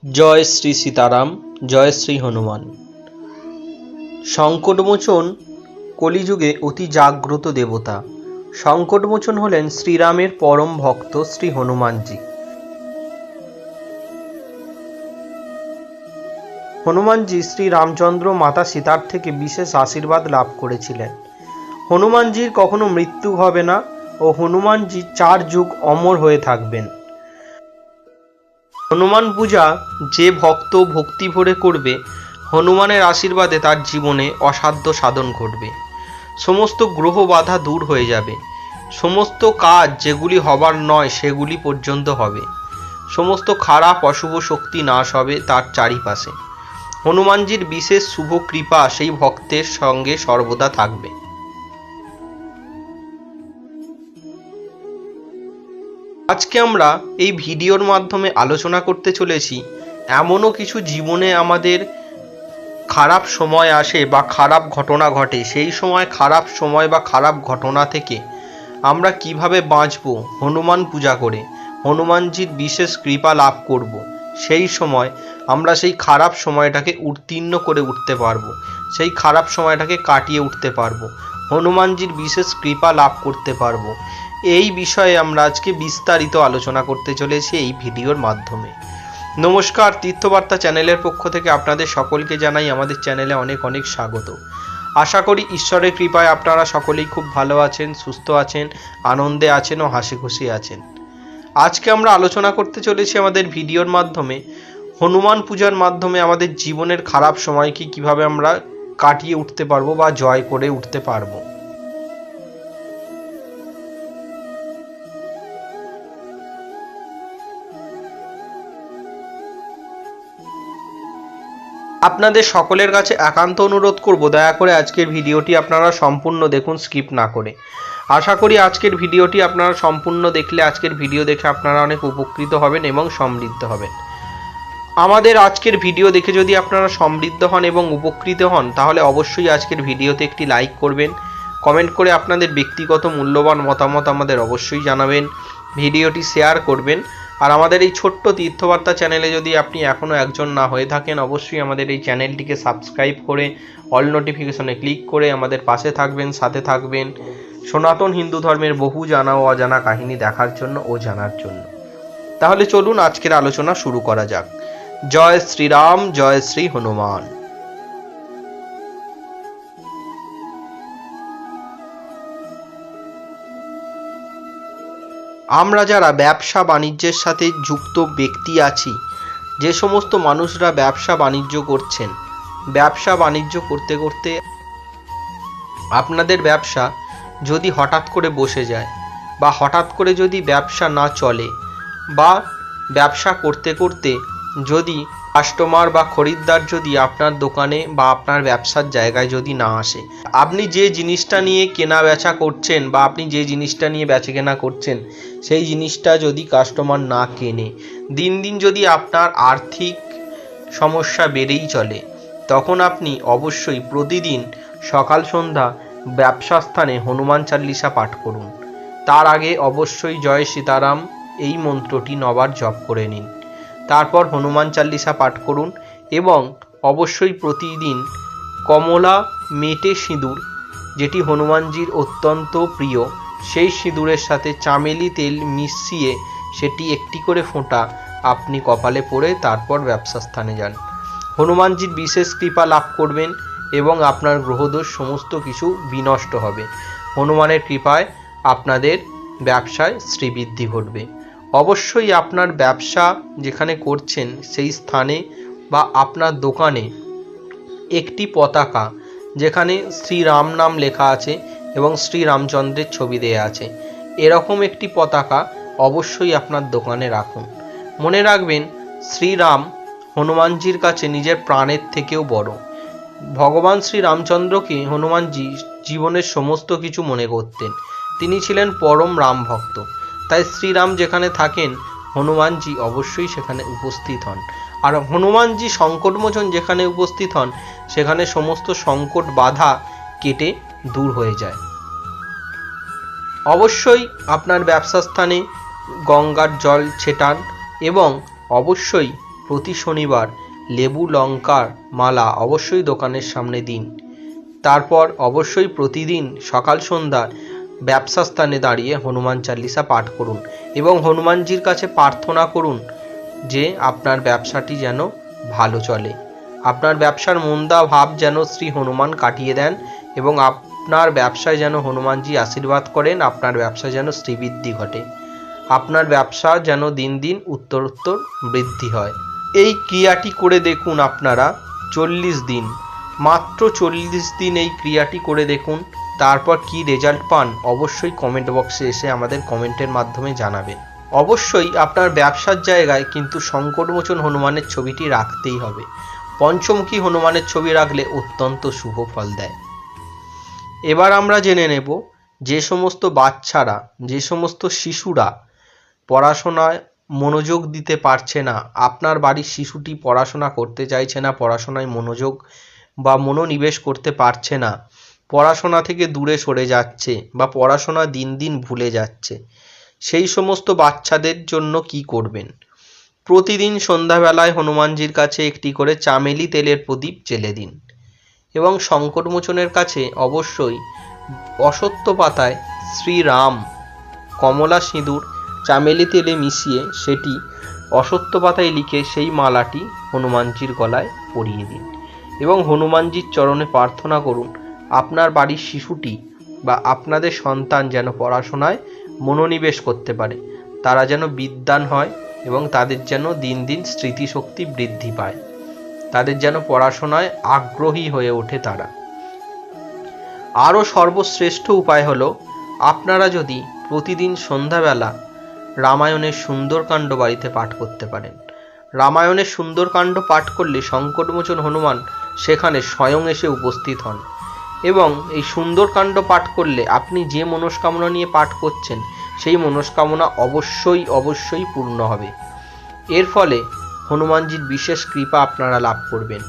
জয় শ্রী সীতারাম, জয় শ্রী হনুমান। সংকটমোচন কলিযুগে অতি জাগ্রত দেবতা। সংকটমোচন হলেন শ্রীরামের পরম ভক্ত শ্রী হনুমানজি। হনুমানজি শ্রী রামচন্দ্র মাতা সীতার থেকে বিশেষ আশীর্বাদ লাভ করেছিলেন। হনুমানজির কখনো মৃত্যু হবে না ও হনুমানজি 4 যুগ অমর হয়ে থাকবেন। হনুমান পূজা যে ভক্ত ভক্তি ভরে করবে, হনুমানের আশীর্বাদে তার জীবনে অসাধ্য সাধন ঘটবে। সমস্ত গ্রহ বাধা দূর হয়ে যাবে। সমস্ত কাজ যেগুলি হবার নয় সেগুলি পর্যন্ত হবে। সমস্ত খারাপ অশুভ শক্তি নাশ হবে তার চারিপাশে। হনুমানজির বিশেষ শুভ কৃপা সেই ভক্তের সঙ্গে সর্বদা থাকবে। আজকে আমরা এই ভিডিওর মাধ্যমে আলোচনা করতে চলেছি এমনও কিছু জীবনে আমাদের খারাপ সময় আসে বা খারাপ ঘটনা ঘটে, সেই সময় খারাপ সময় বা খারাপ ঘটনা থেকে আমরা কিভাবে বাঁচব হনুমান পূজা করে, হনুমানজির বিশেষ কৃপা লাভ করব। সেই সময় আমরা সেই খারাপ সময়টাকে উত্তীর্ণ করে উঠতে পারবো, সেই খারাপ সময়টাকে কাটিয়ে উঠতে পারবো, হনুমানজির বিশেষ কৃপা লাভ করতে পারবো। এই বিষয়ে আমরা আজকে বিস্তারিত আলোচনা করতে চলেছি এই ভিডিওর মাধ্যমে। নমস্কার, তীর্থবার্তা চ্যানেলের পক্ষ থেকে আপনাদের সকলকে জানাই আমাদের চ্যানেলে অনেক অনেক স্বাগত। আশা করি ঈশ্বরের কৃপায় আপনারা সকলেই খুব ভালো আছেন, সুস্থ আছেন, আনন্দে আছেন ও হাসি খুশি আছেন। আজকে আমরা আলোচনা করতে চলেছি আমাদের ভিডিওর মাধ্যমে হনুমান পূজার মাধ্যমে আমাদের জীবনের খারাপ সময়কে কিভাবে আমরা কাটিয়ে উঠতে পারবো বা জয় করে উঠতে পারবো। আপনাদের সকলের কাছে একান্ত অনুরোধ করব, দয়া করে আজকের ভিডিওটি আপনারা সম্পূর্ণ দেখুন, স্কিপ না করে। আশা করি আজকের ভিডিওটি আপনারা সম্পূর্ণ দেখলে আজকের ভিডিও দেখে আপনারা অনেক উপকৃত হবেন এবং সমৃদ্ধ হবেন। আমাদের আজকের ভিডিও দেখে যদি আপনারা সমৃদ্ধ হন এবং উপকৃত হন, তাহলে অবশ্যই আজকের ভিডিওতে একটি লাইক করবেন, কমেন্ট করে আপনাদের ব্যক্তিগত মূল্যবান মতামত আমাদের অবশ্যই জানাবেন, ভিডিওটি শেয়ার করবেন। আর আমাদের এই ছোট্ট তীর্থবার্তা চ্যানেলে যদি আপনি এখনও একজন না হয়ে থাকেন, অবশ্যই আমাদের এই চ্যানেলটিকে সাবস্ক্রাইব করে অল নোটিফিকেশনে ক্লিক করে আমাদের পাশে থাকবেন, সাথে থাকবেন সনাতন হিন্দু ধর্মের বহু জানা ও অজানা কাহিনী দেখার জন্য ও জানার জন্য। তাহলে চলুন আজকের আলোচনা শুরু করা যাক। জয় শ্রীরাম, জয় শ্রী হনুমান। আমরা যারা ব্যবসা বাণিজ্যের সাথে যুক্ত ব্যক্তি আছি, যে সমস্ত মানুষরা ব্যবসা বাণিজ্য করছেন, ব্যবসা বাণিজ্য করতে করতে আপনাদের ব্যবসা যদি হঠাৎ করে বসে যায় বা হঠাৎ করে যদি ব্যবসা না চলে বা ব্যবসা করতে করতে যদি কাস্টমার বা খরিদ্দার যদি আপনার দোকানে বা আপনার ব্যবসার জায়গায় যদি না আসে, আপনি যে জিনিসটা নিয়ে কেনা বেচা করছেন বা আপনি যে জিনিসটা নিয়ে বেচা কেনা করছেন সেই জিনিসটা যদি কাস্টমার না কেনে, দিন দিন যদি আপনার আর্থিক সমস্যা বেড়েই চলে, তখন আপনি অবশ্যই প্রতিদিন সকাল সন্ধ্যা ব্যবসা স্থানে হনুমান চালিসা পাঠ করুন। তার আগে অবশ্যই জয় সীতারাম এই মন্ত্রটি 9 বার জপ করে নিন। তারপর হনুমান চালিসা পাঠ করুন এবং অবশ্যই প্রতিদিন কমলা মেটে সিঁদুর, যেটি হনুমানজির অত্যন্ত প্রিয়, সেই সিঁদুরের সাথে চামেলি তেল মিশিয়ে সেটি একটি করে ফোঁটা আপনি কপালে পরে তারপর ব্যবসা স্থানে যান। হনুমানজির বিশেষ কৃপা লাভ করবেন এবং আপনার গ্রহদোষ সমস্ত কিছু বিনষ্ট হবে। হনুমানের কৃপায় আপনাদের ব্যবসায় শ্রীবৃদ্ধি ঘটবে। অবশ্যই আপনার ব্যবসা যেখানে করছেন সেই স্থানে বা আপনার দোকানে একটি পতাকা যেখানে শ্রীরাম নাম লেখা আছে এবং শ্রীরামচন্দ্রের ছবি দেয়া আছে, এরকম একটি পতাকা অবশ্যই আপনার দোকানে রাখুন। মনে রাখবেন, শ্রীরাম হনুমানজির কাছে নিজের প্রাণের থেকেও বড়। ভগবান শ্রীরামচন্দ্রকে হনুমানজি জীবনের সমস্ত কিছু মনে করতেন। তিনি ছিলেন পরম রাম ভক্ত। তাই শ্রীরাম যেখানে থাকেন, হনুমানজি অবশ্যই সেখানে উপস্থিত হন। আর হনুমানজি সংকটমোচন যেখানে উপস্থিত হন, সেখানে সমস্ত সংকট বাধা কেটে দূর হয়ে যায়। অবশ্যই আপনার ব্যবসা স্থানে গঙ্গার জল ছেটান এবং অবশ্যই প্রতি শনিবার লেবু লঙ্কার মালা অবশ্যই দোকানের সামনে দিন। তারপর অবশ্যই প্রতিদিন সকাল সন্ধ্যা ব্যবসা স্থানে দাঁড়িয়ে হনুমান চালিসা পাঠ করুন এবং হনুমানজির কাছে প্রার্থনা করুন যে আপনার ব্যবসাটি যেন ভালো চলে, আপনার ব্যবসার মন্দা ভাব যেন শ্রী হনুমান কাটিয়ে দেন এবং আপনার ব্যবসায় যেন হনুমানজি আশীর্বাদ করেন, আপনার ব্যবসায় যেন শ্রীবৃদ্ধি ঘটে, আপনার ব্যবসা যেন দিন দিন উত্তরোত্তর বৃদ্ধি হয়। এই ক্রিয়াটি করে দেখুন আপনারা 40 দিন, মাত্র 40 দিন এই ক্রিয়াটি করে দেখুন। তারপর কি রেজাল্ট পান অবশ্যই কমেন্ট বক্সে এসে আমাদের কমেন্টের মাধ্যমে জানাবেন। অবশ্যই আপনার ব্যবসার জায়গায় কিন্তু সংকটমোচন হনুমানের ছবিটি রাখতেই হবে। পঞ্চমুখী হনুমানের ছবি রাখলে অত্যন্ত শুভ ফল দেয়। এবার আমরা জেনে নেব যে সমস্ত বাচ্চারা, যে সমস্ত শিশুরা পড়াশোনায় মনোযোগ দিতে পারছে না, আপনার বাড়ির শিশুটি পড়াশোনা করতে চাইছে না, পড়াশোনায় মনোযোগ বা মনোনিবেশ করতে পারছে না, পড়াশোনা থেকে দূরে সরে যাচ্ছে বা পড়াশোনা দিন দিন ভুলে যাচ্ছে, সেই সমস্ত বাচ্চাদের জন্য কি করবেন? প্রতিদিন সন্ধ্যাবেলায় হনুমানজির কাছে একটি করে চামেলি তেলের প্রদীপ জ্বেলে দিন এবং সংকটমোচনের কাছে অবশ্যই অশ্বত্থ পাতায় শ্রীরাম কমলা সিঁদুর চামেলি তেলে মিশিয়ে সেটি অশ্বত্থ পাতায় লিখে সেই মালাটি হনুমানজির গলায় পরিয়ে দিন এবং হনুমানজির চরণে প্রার্থনা করুন আপনার বাড়ির শিশুটি বা আপনাদের সন্তান যেন পড়াশোনায় মনোনিবেশ করতে পারে, তারা যেন বিদ্বান হয় এবং তাদের যেন দিন দিন স্মৃতিশক্তি বৃদ্ধি পায়, তাদের যেন পড়াশোনায় আগ্রহী হয়ে ওঠে তারা। আরও সর্বশ্রেষ্ঠ উপায় হলো আপনারা যদি প্রতিদিন সন্ধ্যাবেলা রামায়ণের সুন্দরকাণ্ড বাড়িতে পাঠ করতে পারেন। রামায়ণের সুন্দরকাণ্ড পাঠ করলে সংকটমোচন হনুমান সেখানে স্বয়ং এসে উপস্থিত হন এবং এই সুন্দরকাণ্ড পাঠ করলে আপনি যে মনস্কামনা নিয়ে পাঠ করছেন সেই মনস্কামনা অবশ্যই অবশ্যই পূর্ণ হবে। এর ফলে হনুমানজির বিশেষ কৃপা আপনারা লাভ করবেন।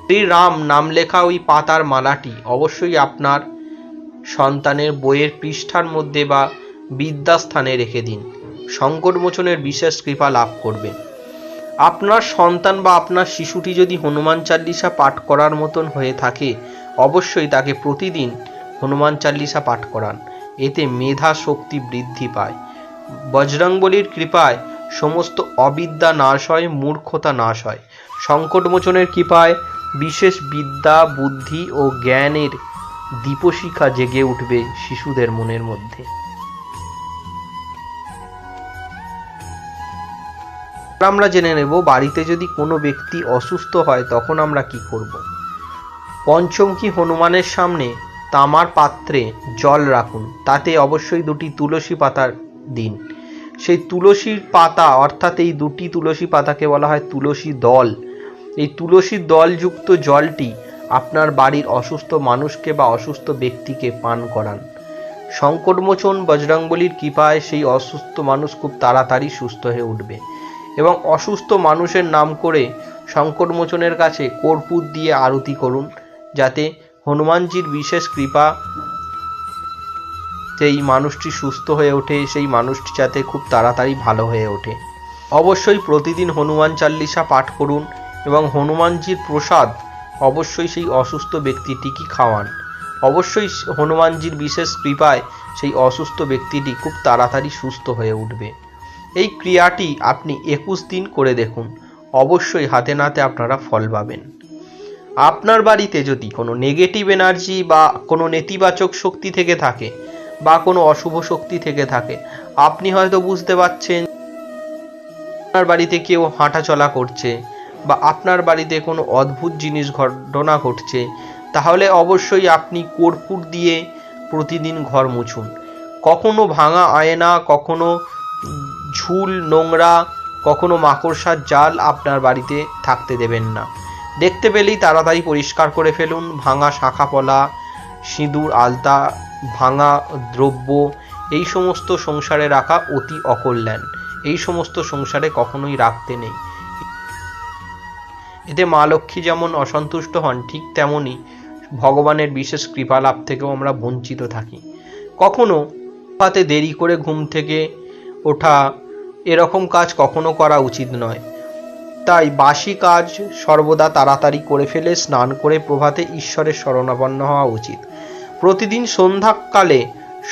শ্রীরাম নাম লেখা ওই পাতার মালাটি অবশ্যই আপনার সন্তানের বইয়ের পৃষ্ঠার মধ্যে বা বিদ্যাস্থানে রেখে দিন, সংকটমোচনের বিশেষ কৃপা লাভ করবেন। আপনার সন্তান বা আপনার শিশুটি যদি হনুমান চালিসা পাঠ করার মতন হয়ে থাকে অবশ্যই তাকে প্রতিদিন হনুমান চালিসা পাঠ করান, এতে মেধা শক্তি বৃদ্ধি পায়। বজরংবলীর কৃপায় সমস্ত অবিদ্যা নাশ হয়, মূর্খতা নাশ হয়। সংকটমোচনের কৃপায় বিশেষ বিদ্যা বুদ্ধি ও জ্ঞানের দীপশিখা জেগে উঠবে শিশুদের মনের মধ্যে। আমরা জেনে নেব বাড়িতে যদি কোনো ব্যক্তি অসুস্থ হয় তখন আমরা কি করব। পঞ্চমুখী হনুমানের সামনে তামার পাত্রে জল রাখুন, তাতে অবশ্যই 2টি তুলসী পাতা দিন। সেই তুলসীর পাতা অর্থাৎ এই 2টি তুলসী পাতাকে বলা হয় তুলসী দল। এই তুলসী দলযুক্ত জলটি আপনার বাড়ির অসুস্থ মানুষকে বা অসুস্থ ব্যক্তিকে পান করান। সংকটমোচন বজরংবলীর কৃপায় সেই অসুস্থ মানুষ খুব তাড়াতাড়ি সুস্থ হয়ে উঠবে এবং অসুস্থ মানুষের নাম করে সংকটমোচনের কাছে কর্পূর দিয়ে আরতি করুন, যাতে হনুমানজির বিশেষ কৃপা সেই মানুষটি সুস্থ হয়ে ওঠে, সেই মানুষটি যাতে খুব তাড়াতাড়ি ভালো হয়ে ওঠে। অবশ্যই প্রতিদিন হনুমান চালিসা পাঠ করুন এবং হনুমানজির প্রসাদ অবশ্যই সেই অসুস্থ ব্যক্তিটিকে খাওয়ান। অবশ্যই হনুমানজির বিশেষ কৃপায় সেই অসুস্থ ব্যক্তিটি খুব তাড়াতাড়ি সুস্থ হয়ে উঠবে। এই ক্রিয়াটি আপনি 21 দিন করে দেখুন, অবশ্যই হাতে নাতে আপনারা ফল পাবেন। আপনার বাড়িতে যদি কোনো নেগেটিভ এনার্জি বা কোনো নেতিবাচক শক্তি থেকে থাকে বা কোনো অশুভ শক্তি থেকে থাকে, আপনি হয়তো বুঝতে পারছেন আপনার বাড়িতে কেউ হাঁটাচলা করছে বা আপনার বাড়িতে কোনো অদ্ভুত জিনিস ঘটনা ঘটছে, তাহলে অবশ্যই আপনি কর্পূর দিয়ে প্রতিদিন ঘর মুছুন। কখনো ভাঙা আয়না, কখনো ঝুল নোংরা, কখনো মাকড়সার জাল আপনার বাড়িতে থাকতে দেবেন না। দেখতে পেলেই তাড়াতাড়ি পরিষ্কার করে ফেলুন। ভাঙা শাঁখাপলা, সিঁদুর আলতা, ভাঙা দ্রব্য এই সমস্ত সংসারে রাখা অতি অকল্যাণ। এই সমস্ত সংসারে কখনোই রাখতে নেই। এতে মা লক্ষ্মী যেমন অসন্তুষ্ট হন, ঠিক তেমনই ভগবানের বিশেষ কৃপা লাভ থেকেও আমরা বঞ্চিত থাকি। কখনো রাতে দেরি করে ঘুম থেকে ওঠা এরকম কাজ কখনো করা উচিত নয়। তাই বাসি কাজ সর্বদা তাড়াতাড়ি করে ফেলে স্নান করে প্রভাতে ঈশ্বরের শরণাপন্ন হওয়া উচিত। প্রতিদিন সন্ধ্যাকালে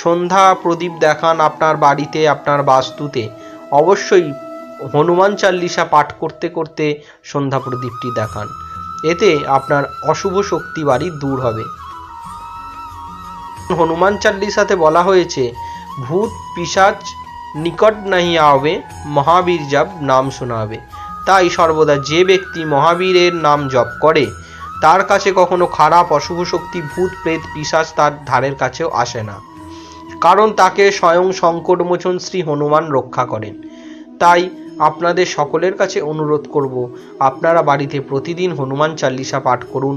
সন্ধ্যা প্রদীপ দেখান আপনার বাড়িতে, আপনার বাস্তুতে। অবশ্যই হনুমান চাল্লিশা পাঠ করতে করতে সন্ধ্যা প্রদীপটি দেখান, এতে আপনার অশুভ শক্তি বাড়ি দূর হবে। হনুমান চাল্লিশাতে বলা হয়েছে, ভূত পিশাচ নিকট নাহি আবে, মহাবীর জপ নাম শোনাবে। তাই সর্বদা যে ব্যক্তি মহাবীরের নাম জপ করে তার কাছে কখনো খারাপ অশুভ শক্তি, ভূত প্রেত পিশাচ তার ধারের কাছেও আসে না, কারণ তাকে স্বয়ং সংকটমোচন শ্রী হনুমান রক্ষা করেন। তাই আপনাদের সকলের কাছে অনুরোধ করব, আপনারা বাড়িতে প্রতিদিন হনুমান চাল্লিশা পাঠ করুন,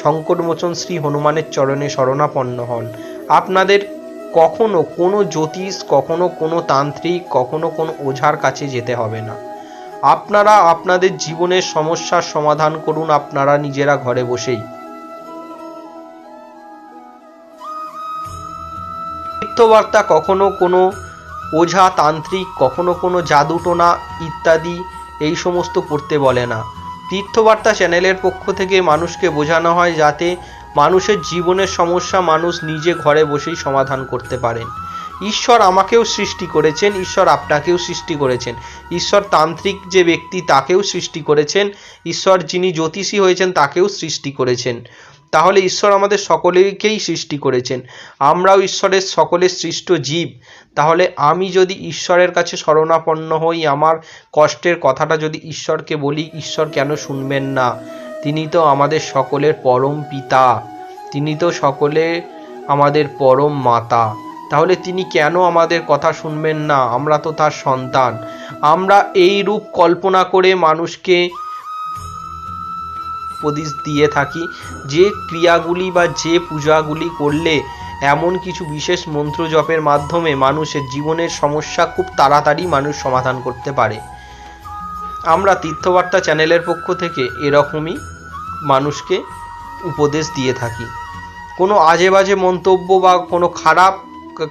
সংকটমোচন শ্রী হনুমানের চরণে শরণাপন্ন হন। আপনাদের কখনো কোনো জ্যোতিষ, কখনো কোনো তান্ত্রিক, কখনো কোনো ওঝার কাছে যেতে হবে না। আপনারা আপনাদের জীবনের সমস্যার সমাধান করুন আপনারা নিজেরা ঘরে বসেই। তীর্থবার্তা কখনো কোনো ওঝা তান্ত্রিক, কখনো কোনো জাদুটোনা ইত্যাদি এই সমস্ত করতে বলে না। তীর্থবার্তা চ্যানেলের পক্ষ থেকে মানুষকে বোঝানো হয় যাতে মানুষের জীবনের সমস্যা মানুষ নিজে ঘরে বসেই সমাধান করতে পারেন। ঈশ্বর আমাকেও সৃষ্টি করেছেন, ঈশ্বর আপনাকেও সৃষ্টি করেছেন, ঈশ্বর তান্ত্রিক যে ব্যক্তি তাকেও সৃষ্টি করেছেন, ঈশ্বর যিনি জ্যোতিষী হয়েছেন তাকেও সৃষ্টি করেছেন। তাহলে ঈশ্বর আমাদের সকলেকেই সৃষ্টি করেছেন, আমরাও ঈশ্বরের সকলের সৃষ্ট জীব। তাহলে আমি যদি ঈশ্বরের কাছে শরণাপন্ন হই, আমার কষ্টের কথাটা যদি ঈশ্বরকে বলি, ঈশ্বর কেন শুনবেন না? তিনি তো আমাদের সকলের পরম পিতা, তিনি তো সকলে আমাদের পরম মাতা। তাহলে তিনি কেন আমাদের কথা শুনবেন না? আমরা তো তার সন্তান। আমরা এই রূপ কল্পনা করে মানুষকে উপদেশ দিয়ে থাকি যে ক্রিয়াগুলি বা যে পূজাগুলি করলে এমন কিছু বিশেষ মন্ত্র জপের মাধ্যমে মানুষের জীবনের সমস্যা খুব তাড়াতাড়ি মানুষ সমাধান করতে পারে। আমরা তীর্থবার্তা চ্যানেলের পক্ষ থেকে এরকমই মানুষকে উপদেশ দিয়ে থাকি। কোনো আজে বাজে মন্তব্য বা কোনো খারাপ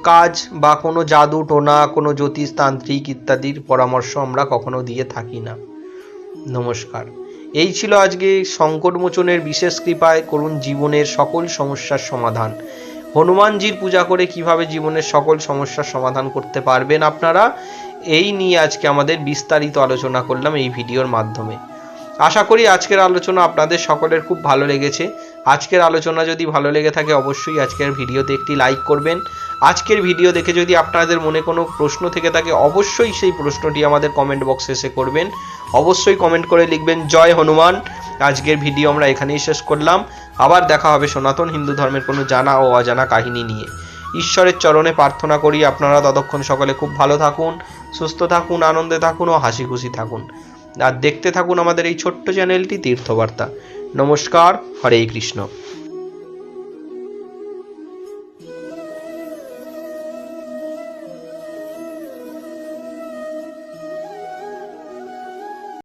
কাজ বা কোনো জাদু টোনা, কোনো জ্যোতিষতান্ত্রিক ইত্যাদির পরামর্শ আমরা কখনো দিয়ে থাকি না। নমস্কার। এই ছিল আজকে সংকটমোচনের বিশেষ কৃপায় করুন জীবনের সকল সমস্যার সমাধান। হনুমানজির পূজা করে কিভাবে জীবনের সকল সমস্যার সমাধান করতে পারবেন আপনারা, এই নিয়ে আজকে আমাদের বিস্তারিত আলোচনা করলাম এই ভিডিওর মাধ্যমে। আশা করি আজকের আলোচনা আপনাদের সকলের খুব ভালো লেগেছে। আজকের আলোচনা যদি ভালো লেগে থাকে অবশ্যই আজকের ভিডিওতে একটি লাইক করবেন। আজকের ভিডিও দেখে যদি আপনাদের মনে কোনো প্রশ্ন থেকে থাকে অবশ্যই সেই প্রশ্নটি আমাদের কমেন্ট বক্সে এসে করবেন। অবশ্যই কমেন্ট করে লিখবেন জয় হনুমান। আজকের ভিডিও আমরা এখানেই শেষ করলাম। আবার দেখা হবে সনাতন হিন্দু ধর্মের কোনো জানা ও অজানা কাহিনী নিয়ে। ঈশ্বরের চরণে প্রার্থনা করি আপনারা ততক্ষণ সকলে খুব ভালো থাকুন, সুস্থ থাকুন, আনন্দে থাকুন ও হাসি খুশি থাকুন। আর দেখতে থাকুন আমাদের এই ছোট্ট চ্যানেলটি তীর্থবার্তা। নমস্কার। হরে কৃষ্ণ।